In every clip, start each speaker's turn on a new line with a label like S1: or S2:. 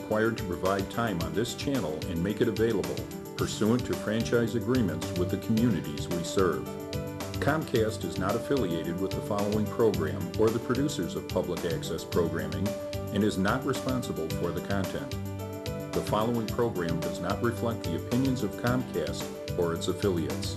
S1: required to provide time on this channel and make it available pursuant to franchise agreements with the communities we serve. Comcast is not affiliated with the following program or the producers of public access programming and is not responsible for the content. The following program does not reflect the opinions of Comcast or its affiliates.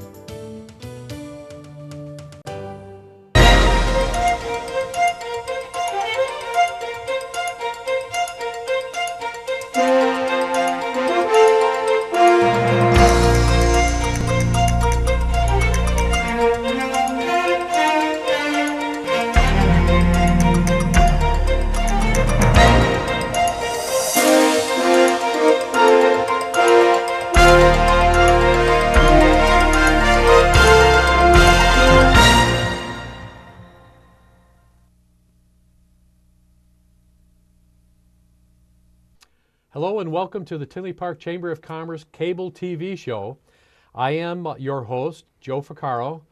S2: Hello and welcome to the Tinley Park Chamber of Commerce cable TV show. I am your host, Joe Ficcaro.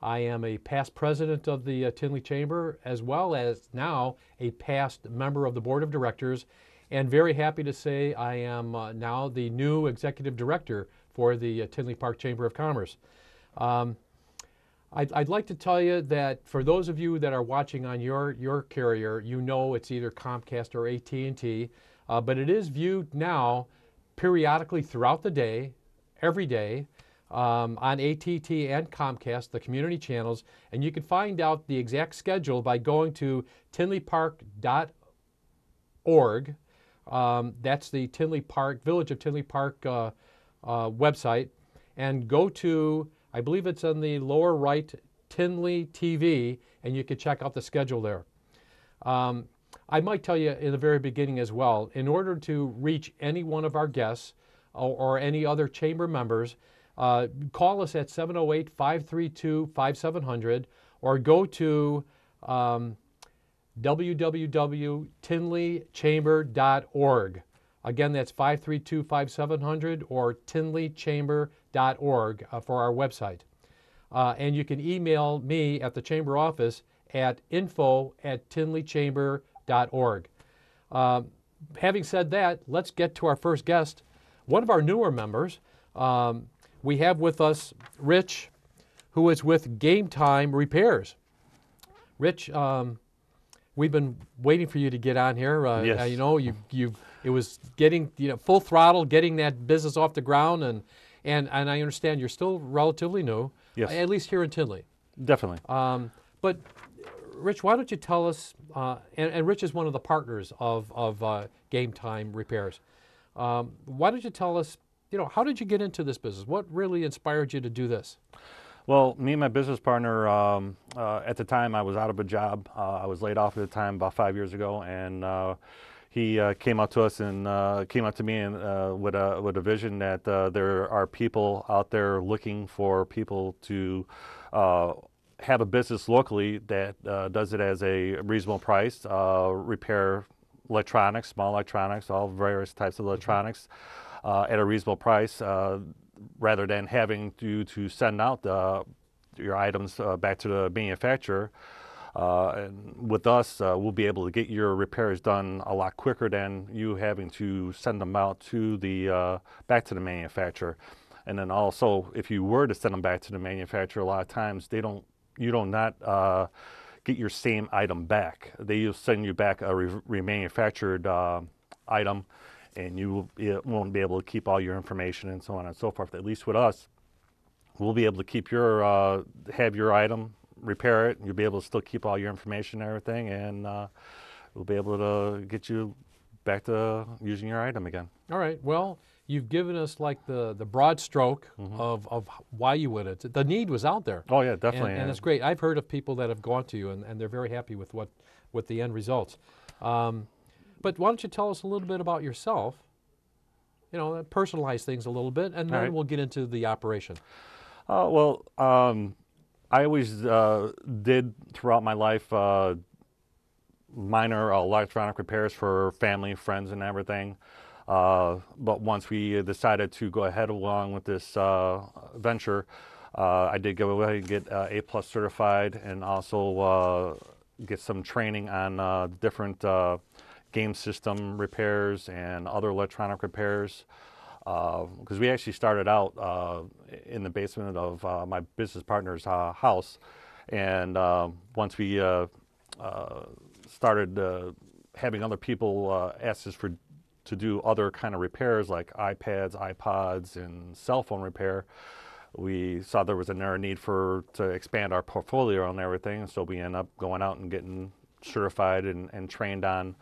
S2: I am a past president of the Tinley Chamber, as well as now a past member of the board of directors, and very happy to say I am now the new executive director for the Tinley Park Chamber of Commerce. I'd like to tell you that for those of you that are watching on your carrier, you know it's either Comcast or AT&T. But it is viewed now periodically throughout the day, every day, on AT&T and Comcast, the community channels, and you can find out the exact schedule by going to tinleypark.org. That's the Tinley Park, Village of Tinley Park website, and go to, I believe it's on the lower right, Tinley TV, and you can check out the schedule there. I might tell you in the very beginning as well, in order to reach any one of our guests or any other chamber members, call us at 708-532-5700 or go to www.tinleychamber.org. Again, that's 532-5700 or tinleychamber.org for our website. And you can email me at the chamber office at info@tinleychamber.org. Having said that, let's get to our first guest, one of our newer members. We have with us Rich, who is with Game Time Repairs. Rich, we've been waiting for you to get on here.
S3: Yes.
S2: You know, it was getting full throttle, getting that business off the ground, and I understand you're still relatively new,
S3: yes,
S2: at least here in Tinley.
S3: Definitely.
S2: But Rich, why don't you tell us, and Rich is one of the partners of Game Time Repairs. Why don't you tell us, how did you get into this business? What really inspired you to do this?
S3: Well, me and my business partner, at the time I was out of a job. I was laid off at the time about 5 years ago, and he came up to us and came up to me and with a vision that there are people out there looking for people to have a business locally that does it as a reasonable price, repair electronics, small electronics, all various types of electronics at a reasonable price, rather than having to send out your items back to the manufacturer. And with us, we'll be able to get your repairs done a lot quicker than you having to send them out to the back to the manufacturer. And then also, if you were to send them back to the manufacturer, a lot of times you do not get your same item back. They will send you back a remanufactured item, and you won't be able to keep all your information and so on and so forth. At least with us, we'll be able to keep have your item, repair it, and you'll be able to still keep all your information and everything, and we'll be able to get you back to using your item again.
S2: All right. Well, you've given us like the broad stroke of why you would it. The need was out there.
S3: Oh yeah, definitely.
S2: And it's great. I've heard of people that have gone to you and they're very happy with the end results. But why don't you tell us a little bit about yourself? Personalize things a little bit, and then we'll get into the operation.
S3: Well, I always did throughout my life minor electronic repairs for family, friends, and everything. But once we decided to go ahead along with this venture, I did go ahead and get A+ certified, and also get some training on different game system repairs and other electronic repairs. Because we actually started out in the basement of my business partner's house, and once we started having other people ask us to do other kind of repairs like iPads, iPods, and cell phone repair, we saw there was a need to expand our portfolio and everything. So we ended up going out and getting certified and trained on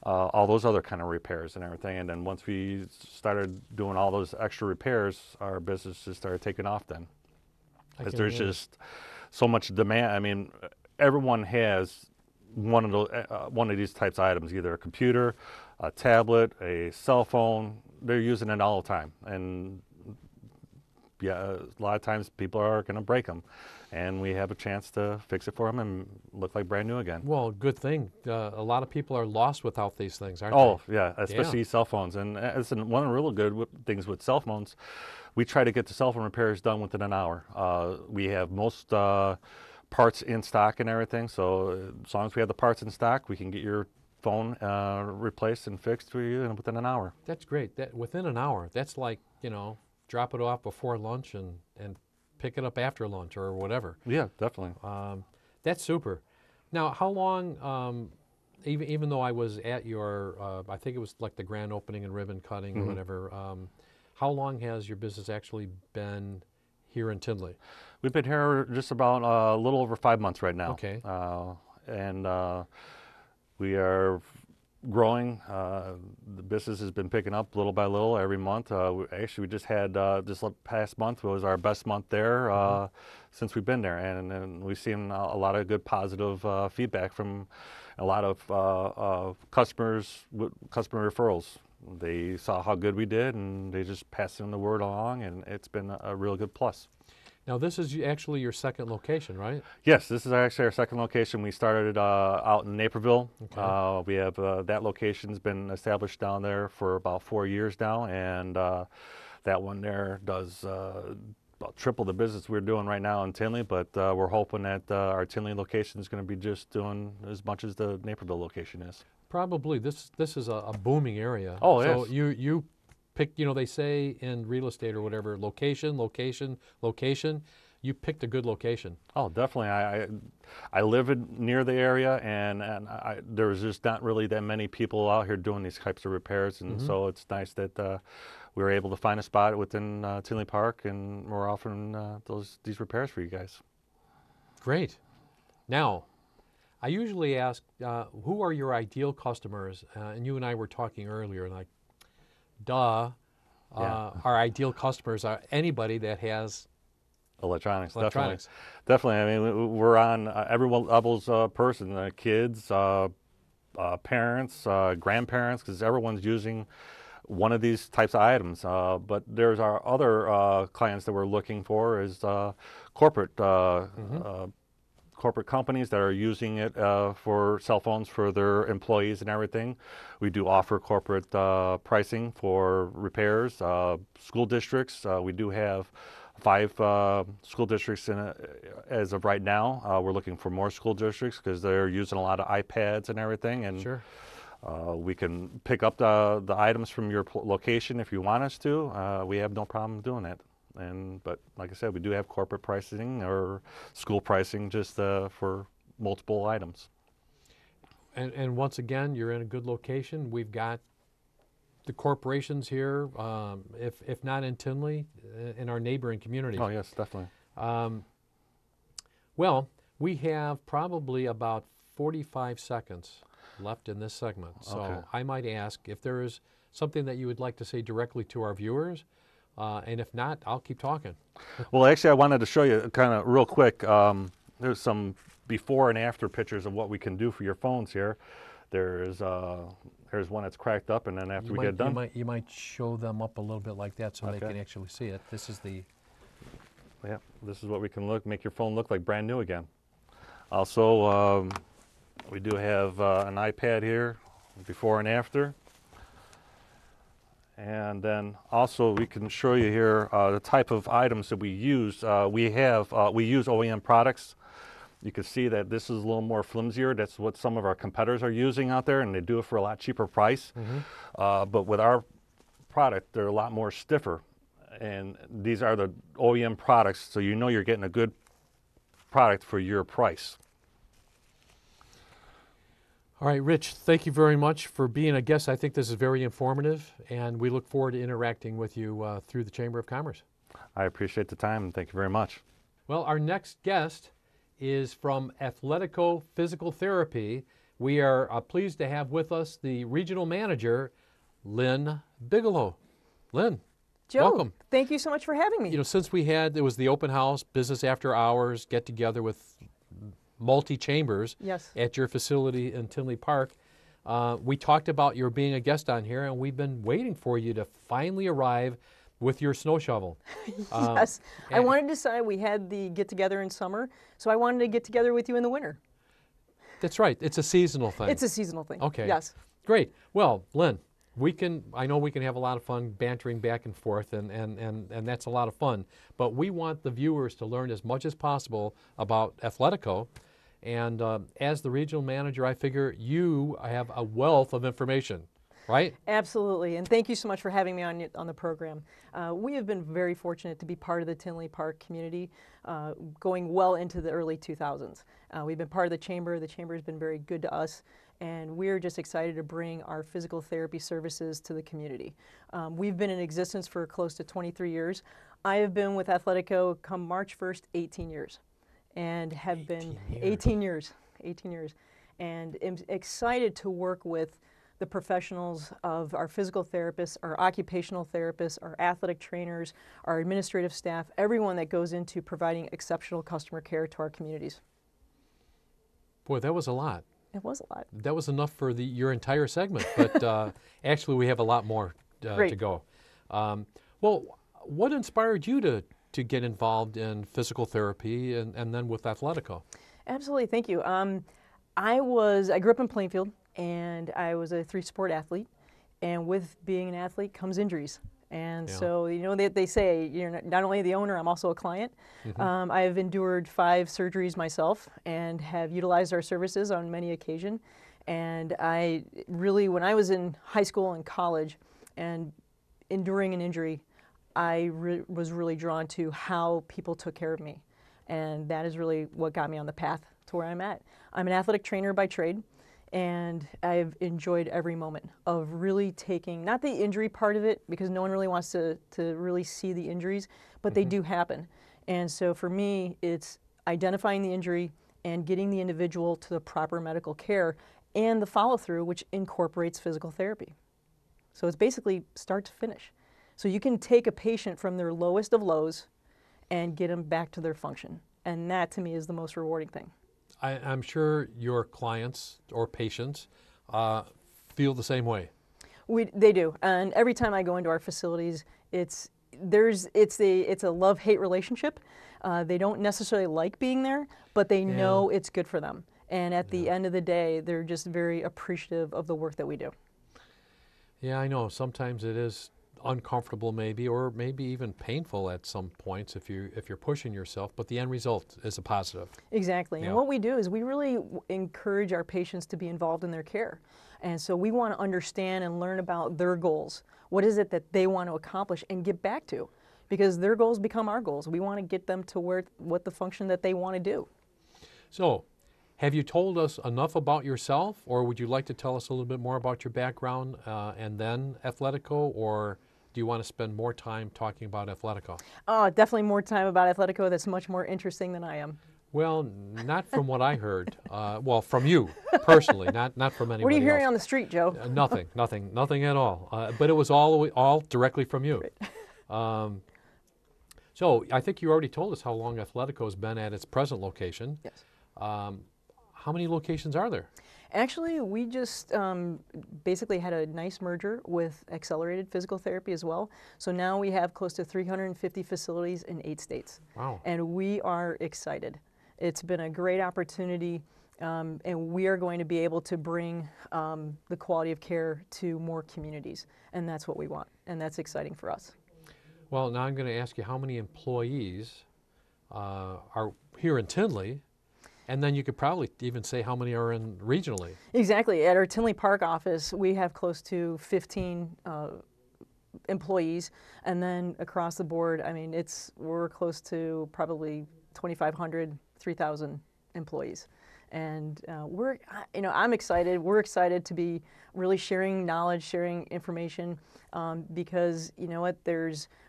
S3: all those other kind of repairs and everything. And then once we started doing all those extra repairs, our business just started taking off then. Because there's just so much demand. I mean, everyone has one of these types of items, either a computer, a tablet, a cell phone. They're using it all the time. And yeah, a lot of times people are going to break them, and we have a chance to fix it for them and look like brand new again.
S2: Well, good thing. A lot of people are lost without these things, aren't
S3: they? Yeah, especially cell phones. And one of the really good things with cell phones, we try to get the cell phone repairs done within an hour. We have most parts in stock and everything, so as long as we have the parts in stock, we can get your phone replaced and fixed for you within an hour.
S2: That's great. That within an hour, that's like, drop it off before lunch and pick it up after lunch or whatever.
S3: Yeah, definitely.
S2: That's super. Now, how long, even though I was at your, I think it was like the grand opening and ribbon cutting or whatever, how long has your business actually been here in Tinley?
S3: We've been here just about a little over 5 months right now.
S2: Okay.
S3: And we are growing. The business has been picking up little by little every month. Actually, we just had this past month was our best month there since we've been there, and we've seen a lot of good positive feedback from a lot of customers, customer referrals. They saw how good we did, and they just passed the word along, and it's been a real good plus.
S2: Now, this is actually your second location, right?
S3: Yes, this is actually our second location. We started out in Naperville. Okay. We have that location's been established down there for about 4 years now, and that one there does about triple the business we're doing right now in Tinley, but we're hoping that our Tinley location is going to be just doing as much as the Naperville location is.
S2: Probably. This is a booming area.
S3: Oh, yes.
S2: So you pick, they say in real estate or whatever, location, location, location. You picked a good location.
S3: Oh, definitely. I live near the area, and there's just not really that many people out here doing these types of repairs, and so it's nice that we were able to find a spot within Tinley Park, and we're offering these repairs for you guys.
S2: Great. Now, I usually ask, who are your ideal customers? And you and I were talking earlier, like, duh, our ideal customers are anybody that has
S3: electronics. Definitely. I mean, we're on every level's person, kids, parents, grandparents, because everyone's using one of these types of items. But there's our other clients that we're looking for is corporate corporate companies that are using it for cell phones for their employees and everything. We do offer corporate pricing for repairs. School districts, we do have 5 school districts as of right now. We're looking for more school districts because they're using a lot of iPads and everything. And
S2: sure.
S3: We can pick up the items from your location if you want us to. We have no problem doing that. But like I said, we do have corporate pricing or school pricing just for multiple items.
S2: And once again, you're in a good location. We've got the corporations here, if not in Tinley, in our neighboring communities.
S3: Oh, yes, definitely.
S2: Well, we have probably about 45 seconds left in this segment. So
S3: okay.
S2: I might ask if there is something that you would like to say directly to our viewers. And if not, I'll keep talking.
S3: Well, actually, I wanted to show you kind of real quick. There's some before and after pictures of what we can do for your phones here. Here's one that's cracked up, and then after we get done.
S2: You might show them up a little bit like that so
S3: okay.
S2: they can actually see it. This is the...
S3: Yeah, this is what we can make your phone look like brand new again. Also, we do have an iPad here, before and after. And then also we can show you here the type of items that we use. We use OEM products, You can see that this is a little more flimsier. That's what some of our competitors are using out there, and they do it for a lot cheaper price. But with our product, they're a lot more stiffer. And these are the OEM products, so you know you're getting a good product for your price.
S2: All right, Rich, thank you very much for being a guest. I think this is very informative, and we look forward to interacting with you through the Chamber of Commerce.
S3: I appreciate the time, and thank you very much.
S2: Well, our next guest is from Athletico Physical Therapy. We are pleased to have with us the regional manager, Lynn Bigelow. Lynn,
S4: Joe,
S2: welcome.
S4: Thank you so much for having me.
S2: You know, since it was the open house, business after hours, get together with multi-chambers
S4: Yes.
S2: at your facility in Tinley Park, we talked about your being a guest on here, and we've been waiting for you to finally arrive with your snow shovel.
S4: Yes. I wanted to say we had the get-together in summer, so I wanted to get together with you in the winter.
S2: That's right. It's a seasonal thing.
S4: It's a seasonal thing.
S2: Okay.
S4: Yes.
S2: Great. Well, Lynn, I know we can have a lot of fun bantering back and forth, and that's a lot of fun. But we want the viewers to learn as much as possible about Athletico. And as the regional manager, I figure you have a wealth of information, right?
S4: Absolutely. And thank you so much for having me on the program. We have been very fortunate to be part of the Tinley Park community going well into the early 2000s. We've been part of the chamber. The chamber has been very good to us. And we're just excited to bring our physical therapy services to the community. We've been in existence for close to 23 years. I have been with Athletico come March 1st, 18 years. And have been 18 years, and am excited to work with the professionals of our physical therapists, our occupational therapists, our athletic trainers, our administrative staff, everyone that goes into providing exceptional customer care to our communities.
S2: Boy, that was a lot.
S4: It was a lot.
S2: That was enough for your entire segment, but actually we have a lot more to go. Well, what inspired you to get involved in physical therapy and then with Athletico?
S4: Absolutely, thank you. I grew up in Plainfield, and I was a 3-sport athlete, and with being an athlete comes injuries. And so, you know, they say, you're not only the owner, I'm also a client. I have endured 5 surgeries myself and have utilized our services on many occasions. And I really, when I was in high school and college and enduring an injury, I was really drawn to how people took care of me. And that is really what got me on the path to where I'm at. I'm an athletic trainer by trade, and I've enjoyed every moment of really taking, not the injury part of it, because no one really wants to really see the injuries, but they do happen. And so for me, it's identifying the injury and getting the individual to the proper medical care and the follow-through, which incorporates physical therapy. So it's basically start to finish. So you can take a patient from their lowest of lows and get them back to their function. And that, to me, is the most rewarding thing.
S2: I'm sure your clients or patients feel the same way.
S4: They do. And every time I go into our facilities, it's a love-hate relationship. They don't necessarily like being there, but they know it's good for them. And at the end of the day, they're just very appreciative of the work that we do.
S2: Yeah, I know. Sometimes it is uncomfortable maybe, or maybe even painful at some points if you're pushing yourself, but the end result is a positive.
S4: Exactly.
S2: Yeah.
S4: And what we do is we really encourage our patients to be involved in their care. And so we want to understand and learn about their goals. What is it that they want to accomplish and get back to? Because their goals become our goals. We want to get them to what the function that they want to do.
S2: So, have you told us enough about yourself, or would you like to tell us a little bit more about your background and then Athletico, or do you want to spend more time talking about Athletico?
S4: Oh, definitely more time about Athletico. That's much more interesting than I am.
S2: Well, not from what I heard. Well, from you personally, not from anybody else.
S4: What are you hearing on the street, Joe?
S2: Nothing at all. But it was all directly from you.
S4: Right.
S2: So I think you already told us how long Athletico has been at its present location.
S4: Yes.
S2: How many locations are there?
S4: Actually, we just basically had a nice merger with Accelerated Physical Therapy as well. So now we have close to 350 facilities in 8 states.
S2: Wow.
S4: And we are excited. It's been a great opportunity, and we are going to be able to bring the quality of care to more communities. And that's what we want, and that's exciting for us.
S2: Well, now I'm going to ask you how many employees are here in Tinley, And then you could probably even say how many are in regionally.
S4: Exactly. At our Tinley Park office, we have close to 15 employees, and then across the board, I mean, we're close to probably 2,500, 3,000 employees. And I'm excited. We're excited to be really sharing knowledge, sharing information, because you know what,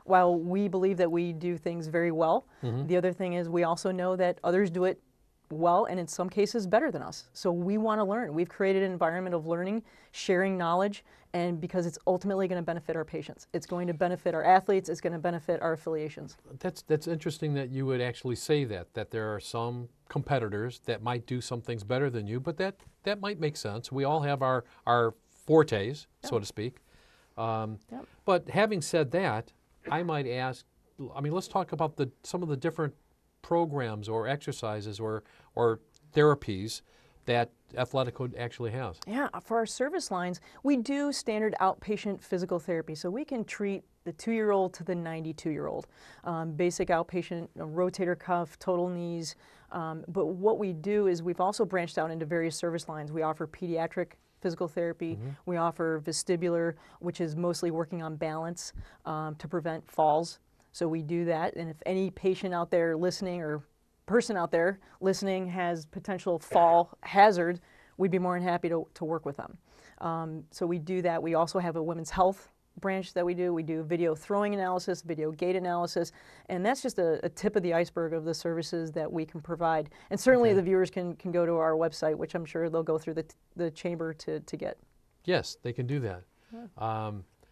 S4: while we believe that we do things very well, the other thing is we also know that others do it well, and in some cases better than us. So we want to learn. We've created an environment of learning, sharing knowledge, and because it's ultimately going to benefit our patients. It's going to benefit our athletes. It's going to benefit our affiliations.
S2: That's interesting that you would actually say that there are some competitors that might do some things better than you, but that might make sense. We all have our fortes, so to speak. But having said that, I might ask, I mean, let's talk about some of the different programs or exercises or therapies that Athletico actually has. Yeah,
S4: for our service lines, we do standard outpatient physical therapy. So we can treat the 2-year-old to the 92-year-old. Basic outpatient, rotator cuff, total knees. But what we do is we've also branched out into various service lines. We offer pediatric physical therapy. We offer vestibular, which is mostly working on balance to prevent falls. So we do that, and if any patient out there listening or person out there listening has potential fall hazard, we'd be more than happy to work with them. So we do that. We also have a women's health branch that we do. We do video throwing analysis, video gait analysis, and that's just a tip of the iceberg of the services that we can provide. And certainly the viewers can go to our website, which I'm sure they'll go through the chamber to get.
S2: Yes, they can do that.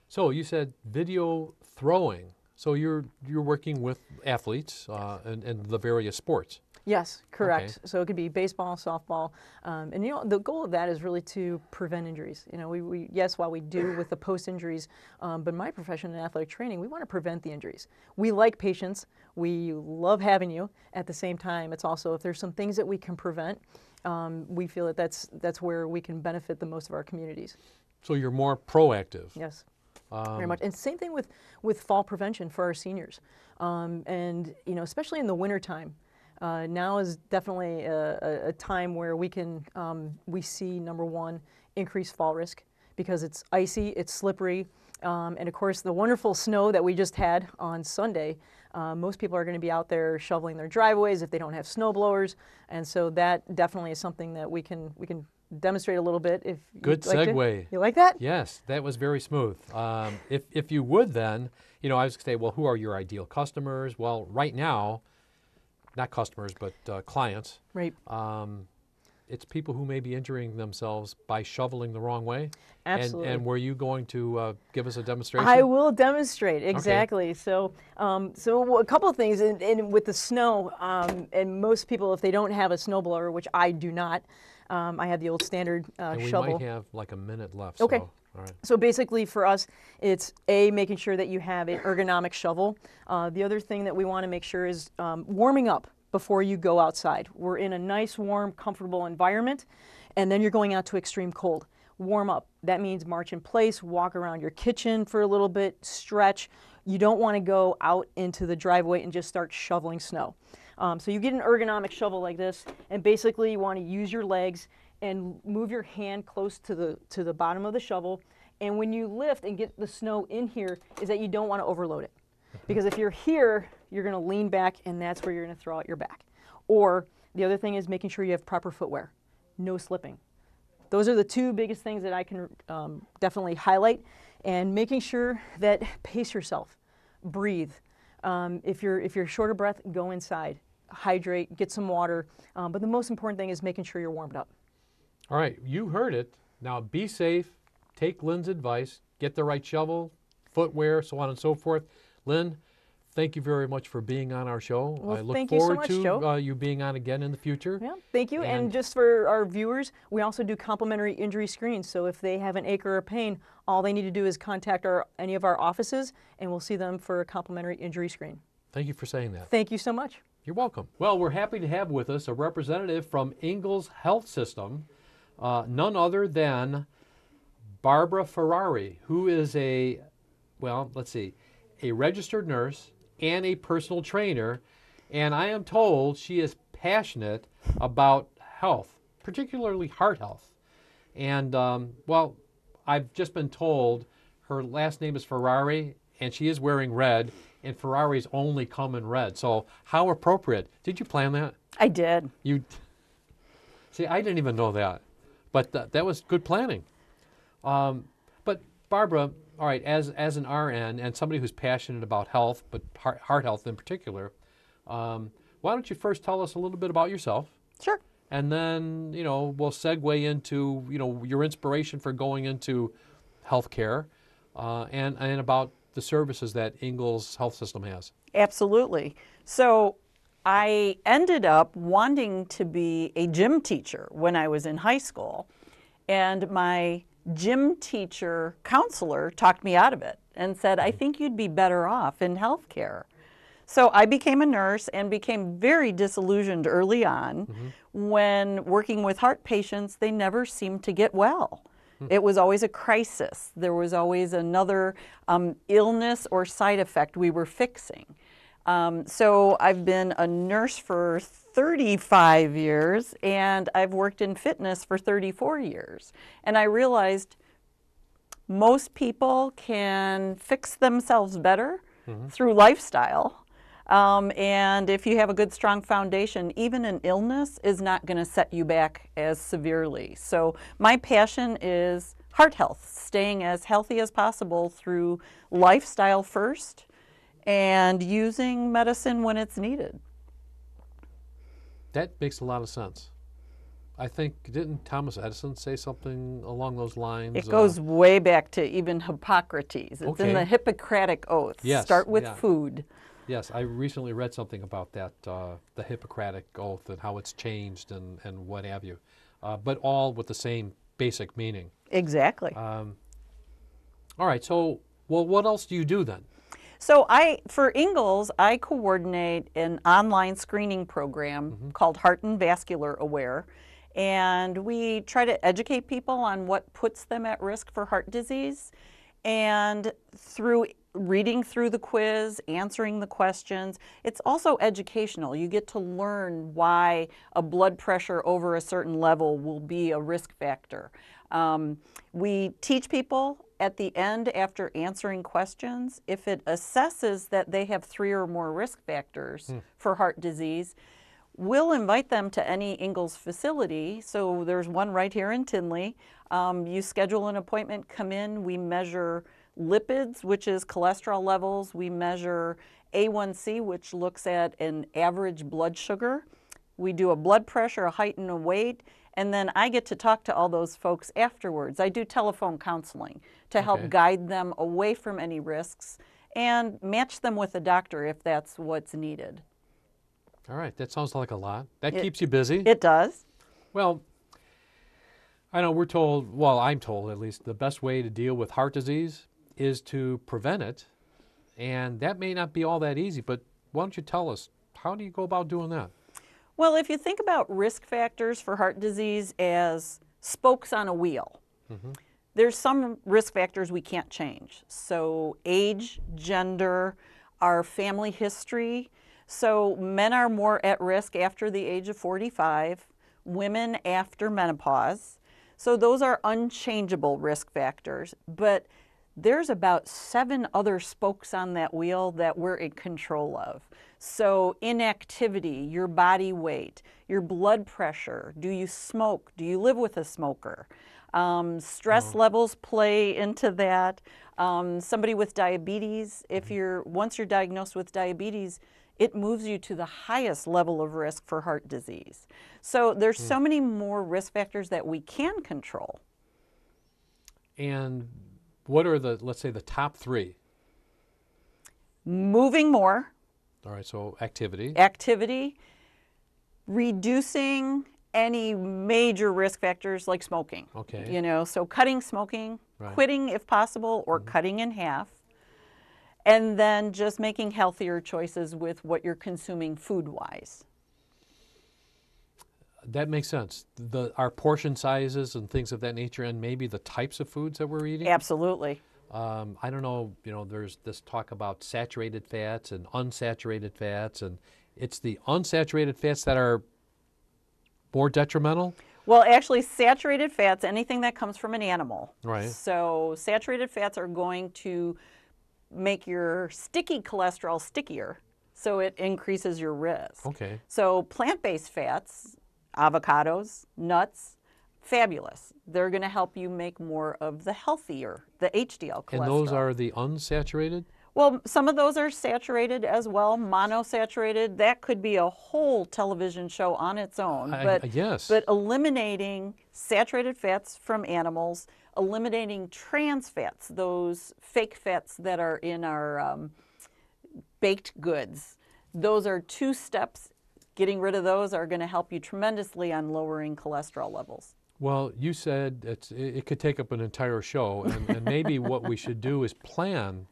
S2: So you said video throwing. So you're working with athletes and the various sports.
S4: Yes, correct. Okay. So it could be baseball, softball, and you know the goal of that is really to prevent injuries. You know, we yes, while we do with the post injuries, but my profession in athletic training, we want to prevent the injuries. We like patients. We love having you. At the same time, it's also if there's some things that we can prevent, we feel that that's where we can benefit the most of our communities. So you're more proactive. Yes. Very much. And same thing with fall prevention for our seniors. And, you know, especially in the wintertime, now is definitely a time where we see, number one, increased fall risk because it's icy, it's slippery, and of course the wonderful snow that we just had on Sunday, most people are going to be out there shoveling their driveways if they don't have snow blowers, and so that definitely is something that we can demonstrate a little bit if
S2: good segue.
S4: You like that?
S2: Yes, that was very smooth. If you would then, you know, I was going to say, well, who are your ideal customers? Well, right now, not customers, but clients. Right. It's people who may be injuring themselves by shoveling the wrong way. Absolutely. And were you going to give us a demonstration? I will demonstrate, exactly. Okay. So a couple of things, and with the snow, and most people, if they don't have a snowblower, which I do not, I have the old standard shovel. And we might have like a minute left. Okay. So, all right. So basically for us, it's making sure that you have an ergonomic shovel. The other thing that we want to make sure is warming up before you go outside. We're in a nice, warm, comfortable environment, and then you're going out to extreme cold. Warm up. That means march in place, walk around your kitchen for a little bit, stretch. You don't want to go out into the driveway and just start shoveling snow. So you get an ergonomic shovel like this, and basically you want to use your legs and move your hand close to the bottom of the shovel. And when you lift and get the snow in here, is that you don't want to overload it. Because if you're here, you're going to lean back, and that's where you're going to throw out your back. Or the other thing is making sure you have proper footwear, no slipping. Those are the two biggest things that I can definitely highlight. And making sure that pace yourself, breathe. If you're short of breath, go inside, hydrate, get some water. But the most important thing is making sure you're warmed up. All right, you heard it. Now be safe, take Lynn's advice, get the right shovel, footwear, so on and so forth. Lynn, thank you very much for being on our show. Well, I look forward to you being on again in the future. Yeah, thank you. And just for our viewers, we also do complimentary injury screens. So if they have an ache or a pain, all they need to do is contact any of our offices, and we'll see them for a complimentary injury screen. Thank you for saying that. Thank you so much. You're welcome. Well, we're happy to have with us a representative from Ingalls Health System, none other than Barbara Ferrari, who is a registered nurse and a personal trainer, and I am told she is passionate about health, particularly heart health. And, well, I've just been told her last name is Ferrari, and she is wearing red, and Ferraris only come in red. So how appropriate. Did you plan that?
S5: I did.
S2: You see, I didn't even know that, but that was good planning. But Barbara, all right, as an RN and somebody who's passionate about health, but heart health in particular, why don't you first tell us a little bit about yourself?
S5: Sure.
S2: And then, we'll segue into, your inspiration for going into healthcare, and about the services that Ingalls Health System has.
S5: Absolutely. So I ended up wanting to be a gym teacher when I was in high school, and my gym teacher counselor talked me out of it and said, I think you'd be better off in healthcare. So I became a nurse and became very disillusioned early on. When working with heart patients, they never seemed to get well. It was always a crisis. There was always another illness or side effect we were fixing. So I've been a nurse for 35 years, and I've worked in fitness for 34 years. And I realized most people can fix themselves better through lifestyle. And if you have a good, strong foundation, even an illness is not going to set you back as severely. So my passion is heart health, staying as healthy as possible through lifestyle first and using medicine when it's needed.
S2: That makes a lot of sense. I think, didn't Thomas Edison say something along those lines?
S5: It goes way back to even Hippocrates. It's in the Hippocratic Oath.
S2: Yes,
S5: Start with food.
S2: Yes, I recently read something about that, the Hippocratic Oath and how it's changed and what have you, but all with the same basic meaning.
S5: Exactly.
S2: All right, so, well, what else do you do then?
S5: So for Ingalls, I coordinate an online screening program called Heart and Vascular Aware, and we try to educate people on what puts them at risk for heart disease, and through reading through the quiz, answering the questions. It's also educational. You get to learn why a blood pressure over a certain level will be a risk factor. We teach people at the end, after answering questions, if it assesses that they have 3 or more risk factors for heart disease, we'll invite them to any Ingalls facility. So there's one right here in Tinley. You schedule an appointment, come in, we measure lipids, which is cholesterol levels. We measure A1C, which looks at an average blood sugar. We do a blood pressure, a height, and a weight. And then I get to talk to all those folks afterwards. I do telephone counseling to help guide them away from any risks and match them with a doctor if that's what's needed.
S2: All right, that sounds like a lot. That keeps you busy.
S5: It does.
S2: Well, I know we're told, well, I'm told at least, the best way to deal with heart disease is to prevent it, and that may not be all that easy, but why don't you tell us, how do you go about doing that?
S5: Well, if you think about risk factors for heart disease as spokes on a wheel, there's some risk factors we can't change. So age, gender, our family history. So men are more at risk after the age of 45, women after menopause. So those are unchangeable risk factors, but there's about 7 other spokes on that wheel that we're in control of. So inactivity, your body weight, your blood pressure, do you smoke, do you live with a smoker? Stress levels play into that. Somebody with diabetes, once you're diagnosed with diabetes, it moves you to the highest level of risk for heart disease. So there's so many more risk factors that we can control.
S2: And what are let's say, the top 3?
S5: Moving more.
S2: All right, so activity.
S5: Activity, reducing any major risk factors like smoking.
S2: Okay.
S5: So cutting smoking, quitting if possible, or cutting in half. And then just making healthier choices with what you're consuming food-wise.
S2: That makes sense. Our portion sizes and things of that nature, and maybe the types of foods that we're eating?
S5: Absolutely.
S2: I don't know, there's this talk about saturated fats and unsaturated fats, and it's the unsaturated fats that are more detrimental?
S5: Well, actually, saturated fats, anything that comes from an animal.
S2: Right.
S5: So saturated fats are going to make your sticky cholesterol stickier, so it increases your risk.
S2: Okay.
S5: So plant-based fats, avocados, nuts, fabulous. They're going to help you make more of the healthier, the HDL cholesterol.
S2: And those are the unsaturated?
S5: Well, some of those are saturated as well, monosaturated. That could be a whole television show on its own.
S2: Yes.
S5: But eliminating saturated fats from animals, eliminating trans fats, those fake fats that are in our baked goods, those are 2 steps. Getting rid of those are going to help you tremendously on lowering cholesterol levels.
S2: Well, you said it could take up an entire show, and maybe what we should do is plan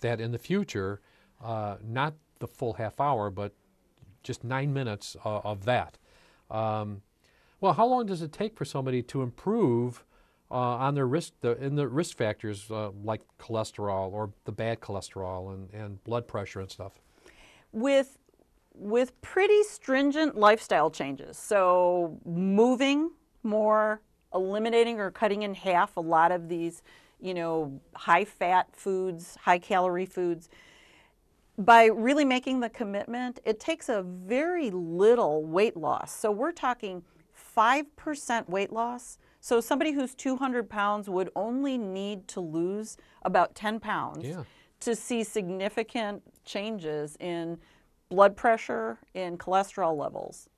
S2: that in the future, not the full half hour, but just 9 minutes of that. Well, how long does it take for somebody to improve on their risk, in the risk factors like cholesterol or the bad cholesterol and blood pressure and stuff?
S5: With pretty stringent lifestyle changes, so moving more, eliminating or cutting in half a lot of these, high-fat foods, high-calorie foods. By really making the commitment, it takes a very little weight loss. So we're talking 5% weight loss. So somebody who's 200 pounds would only need to lose about 10 pounds to see significant changes in blood pressure, in cholesterol levels.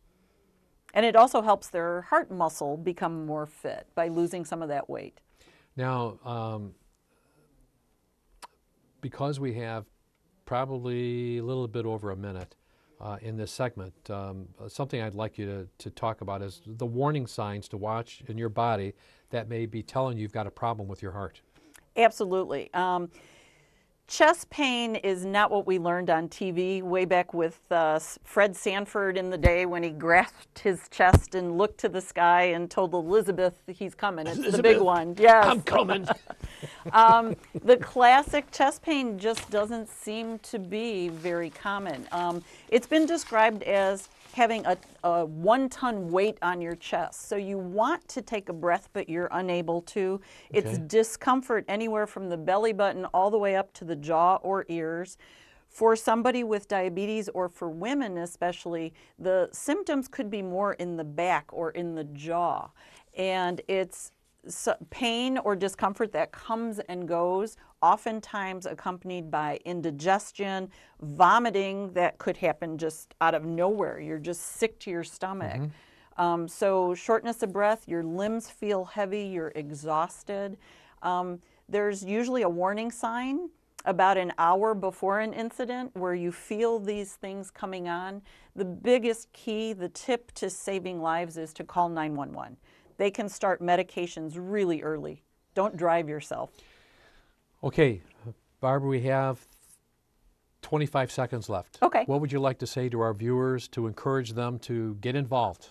S5: And it also helps their heart muscle become more fit by losing some of that weight.
S2: Now, because we have probably a little bit over a minute in this segment, something I'd like you to talk about is the warning signs to watch in your body that may be telling you've got a problem with your heart.
S5: Absolutely. Chest pain is not what we learned on TV way back with Fred Sanford in the day when he grasped his chest and looked to the sky and told Elizabeth he's coming. It's Elizabeth, the big one. Yes.
S2: I'm coming.
S5: The classic chest pain just doesn't seem to be very common. It's been described as having a 1-ton weight on your chest. So you want to take a breath, but you're unable to.
S2: Okay.
S5: It's discomfort anywhere from the belly button all the way up to the jaw or ears. For somebody with diabetes, or for women especially, the symptoms could be more in the back or in the jaw. And it's pain or discomfort that comes and goes, oftentimes accompanied by indigestion, vomiting that could happen just out of nowhere. You're just sick to your stomach. So shortness of breath, your limbs feel heavy, you're exhausted. There's usually a warning sign about an hour before an incident where you feel these things coming on. The biggest key, the tip to saving lives is to call 911. They can start medications really early. Don't drive yourself.
S2: Okay, Barbara, we have 25 seconds left.
S5: Okay.
S2: What would you like to say to our viewers to encourage them to get involved?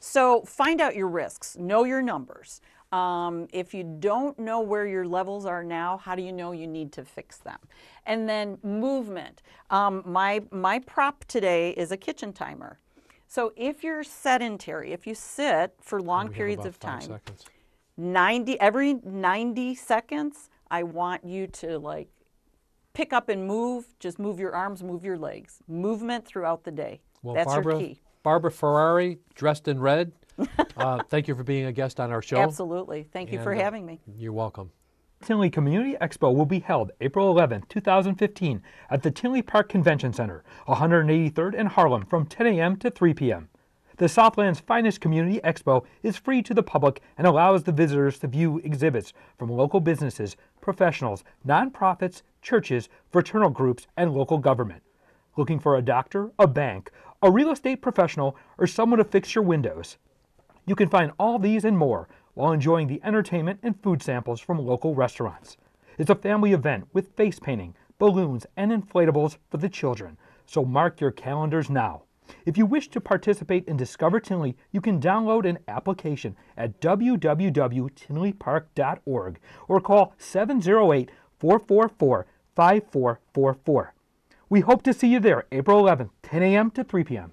S5: So find out your risks. Know your numbers. If you don't know where your levels are now, how do you know you need to fix them? And then movement. My prop today is a kitchen timer. So if you're sedentary, if you sit for long periods of time, every 90 seconds, I want you to pick up and move. Just move your arms, move your legs. Movement throughout the day.
S2: Well,
S5: that's your key.
S2: Barbara Ferrari, dressed in red, thank you for being a guest on our show.
S5: Absolutely. Thank you for having me.
S2: You're welcome.
S6: Tinley Community Expo will be held April 11, 2015 at the Tinley Park Convention Center, 183rd and Harlem from 10 a.m. to 3 p.m. The Southland's finest community expo is free to the public and allows the visitors to view exhibits from local businesses, professionals, nonprofits, churches, fraternal groups, and local government. Looking for a doctor, a bank, a real estate professional, or someone to fix your windows? You can find all these and more while enjoying the entertainment and food samples from local restaurants. It's a family event with face painting, balloons, and inflatables for the children, so mark your calendars now. If you wish to participate in Discover Tinley, you can download an application at www.tinleypark.org or call 708-444-5444. We hope to see you there April 11th, 10 a.m. to 3 p.m.